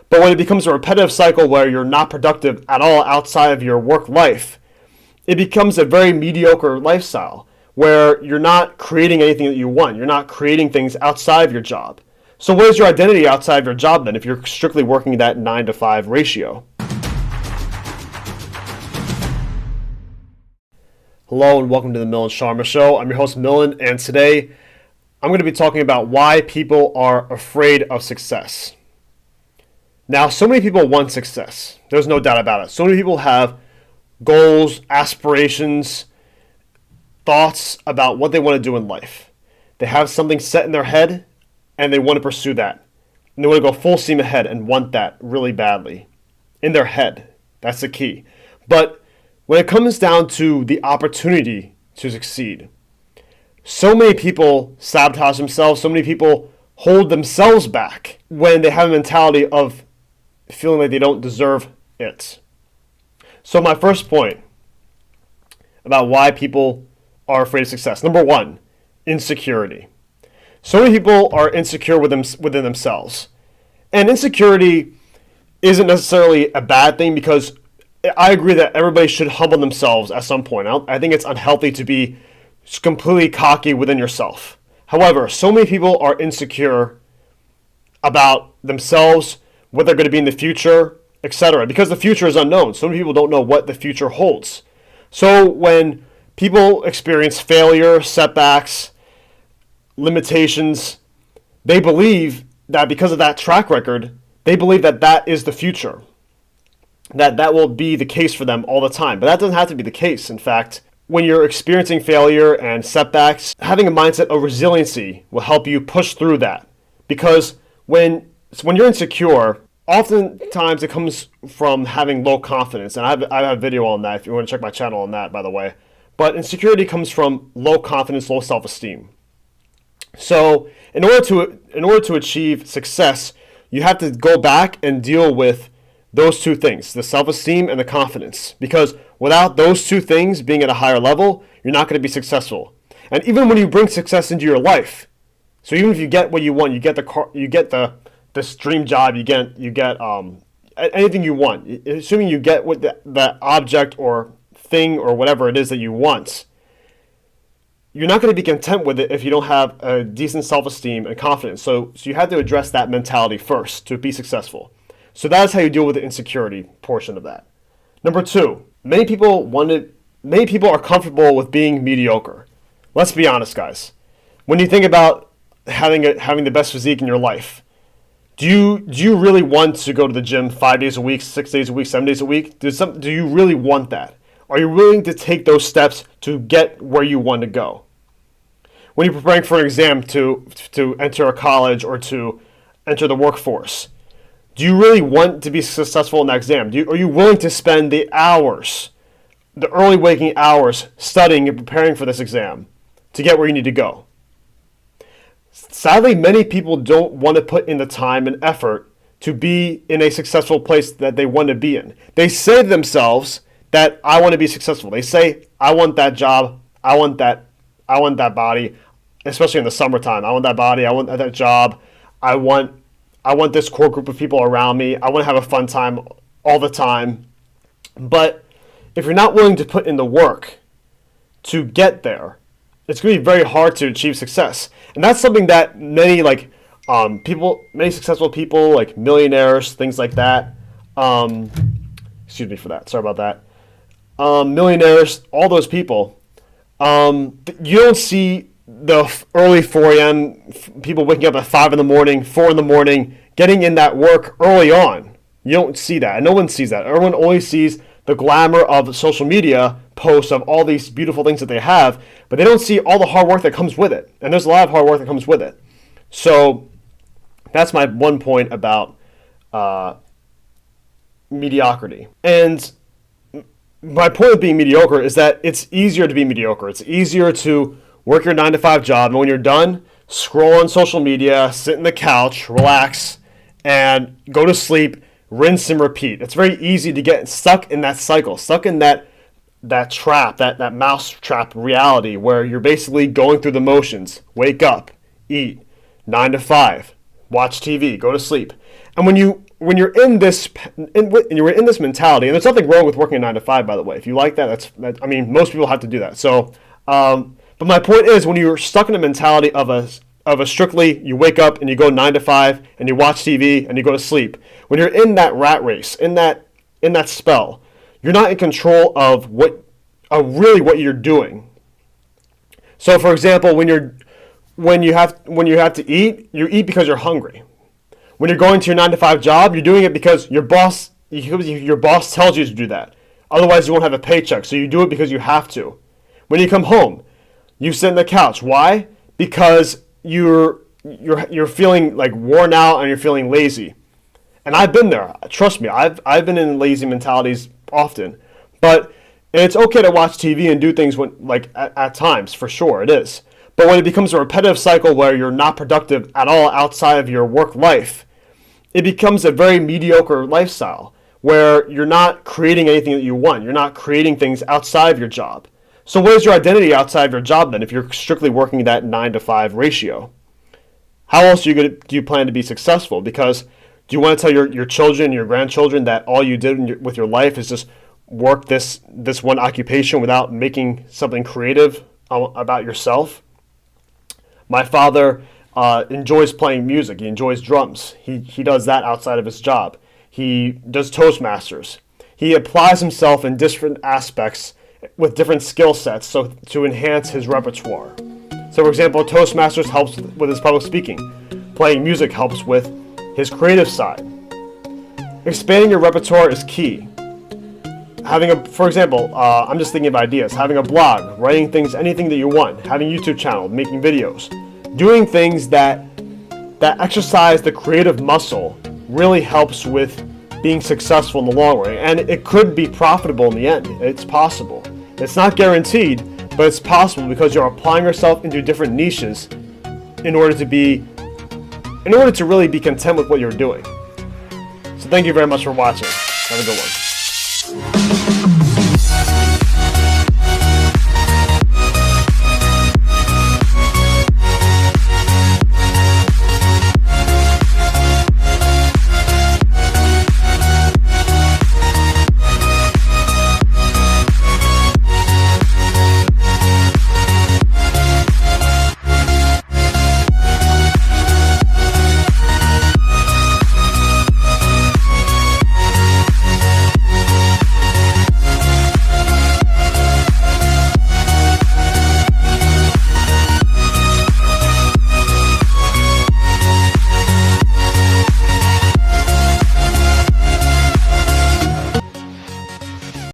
But when it becomes a repetitive cycle where you're not productive at all outside of your work life, it becomes a very mediocre lifestyle where you're not creating anything that you want. You're not creating things outside of your job. So what is your identity outside of your job then if you're strictly working that 9 to 5 ratio? Hello and welcome to the Milan Sharma Show. I'm your host Milan, and today I'm going to be talking about why people are afraid of success. Now, so many people want success. There's no doubt about it. So many people have goals, aspirations, thoughts about what they want to do in life. They have something set in their head and they want to pursue that. And they want to go full steam ahead and want that really badly. In their head. That's the key. But when it comes down to the opportunity to succeed, so many people sabotage themselves, so many people hold themselves back when they have a mentality of feeling like they don't deserve it. So my first point about why people are afraid of success. Number one, insecurity. So many people are insecure within themselves. And insecurity isn't necessarily a bad thing, because I agree that everybody should humble themselves at some point. I think it's unhealthy to be completely cocky within yourself. However, so many people are insecure about themselves, what they're going to be in the future, etc. Because the future is unknown. So many people don't know what the future holds. So when people experience failure, setbacks, limitations, they believe that because of that track record, they believe that that is the future. That will be the case for them all the time. But that doesn't have to be the case. In fact, when you're experiencing failure and setbacks, having a mindset of resiliency will help you push through that. Because when you're insecure, oftentimes it comes from having low confidence. And I have a video on that if you want to check my channel on that, by the way. But insecurity comes from low confidence, low self-esteem. So in order to achieve success, you have to go back and deal with those two things, the self-esteem and the confidence. Because without those two things being at a higher level, you're not going to be successful. And even when you bring success into your life, so even if you get what you want, you get the car, you get this dream job, you get anything you want. Assuming you get what the object or thing or whatever it is that you want, you're not going to be content with it if you don't have a decent self-esteem and confidence. So you have to address that mentality first to be successful. So that is how you deal with the insecurity portion of that. Number two, many people are comfortable with being mediocre. Let's be honest, guys. When you think about having the best physique in your life, do you really want to go to the gym 5 days a week, 6 days a week, 7 days a week? Do you really want that? Are you willing to take those steps to get where you want to go? When you're preparing for an exam to enter a college or to enter the workforce, do you really want to be successful in that exam? Are you willing to spend the hours, the early waking hours, studying and preparing for this exam to get where you need to go? Sadly, many people don't want to put in the time and effort to be in a successful place that they want to be in. They say to themselves that I want to be successful. They say, I want that job, I want that body, especially in the summertime. I want that body, I want that job, I want this core group of people around me, I want to have a fun time all the time. But if you're not willing to put in the work to get there, it's going to be very hard to achieve success. And that's something that many successful people, like millionaires, things like that, excuse me for that, sorry about that, millionaires, all those people, you don't see the early 4 a.m. people waking up at 5 in the morning, 4 in the morning, getting in that work early on. You don't see that. And no one sees that. Everyone only sees the glamour of social media posts of all these beautiful things that they have, but they don't see all the hard work that comes with it. And there's a lot of hard work that comes with it. So that's my one point about mediocrity. And my point of being mediocre is that it's easier to be mediocre. It's easier to work your 9 to 5 job, and when you're done, scroll on social media, sit in the couch, relax, and go to sleep, rinse and repeat. It's very easy to get stuck in that cycle, stuck in that trap, that mouse trap reality where you're basically going through the motions. Wake up, eat, 9 to 5, watch TV, go to sleep. And when you when you're in this mentality, and there's nothing wrong with working a 9 to 5, by the way. If you like that, I mean, most people have to do that. So, but my point is, when you're stuck in a mentality of a strictly, you wake up and you go 9 to 5 and you watch TV and you go to sleep. When you're in that rat race, in that spell, you're not in control of really what you're doing. So, for example, when you have to eat, you eat because you're hungry. When you're going to your 9 to 5 job, you're doing it because your boss tells you to do that. Otherwise, you won't have a paycheck. So you do it because you have to. When you come home, you sit on the couch. Why? Because you're feeling like worn out and you're feeling lazy. And I've been there. Trust me, I've been in lazy mentalities often. But it's okay to watch TV and do things at times, for sure it is. But when it becomes a repetitive cycle where you're not productive at all outside of your work life, it becomes a very mediocre lifestyle where you're not creating anything that you want. You're not creating things outside of your job. So what is your identity outside of your job then if you're strictly working that 9 to 5 ratio? How else do you plan to be successful? Because do you want to tell your children, your grandchildren that all you did with your life is just work this one occupation without making something creative about yourself? My father enjoys playing music. He enjoys drums. He does that outside of his job. He does Toastmasters. He applies himself in different aspects with different skill sets to enhance his repertoire. So, for example, Toastmasters helps with his public speaking. Playing music helps with his creative side. Expanding your repertoire is key. For example, I'm just thinking of ideas. Having a blog, writing things, anything that you want. Having a YouTube channel, making videos. Doing things that exercise the creative muscle really helps with being successful in the long run. And it could be profitable in the end. It's possible. It's not guaranteed, but it's possible because you're applying yourself into different niches in order to really be content with what you're doing. So thank you very much for watching. Have a good one.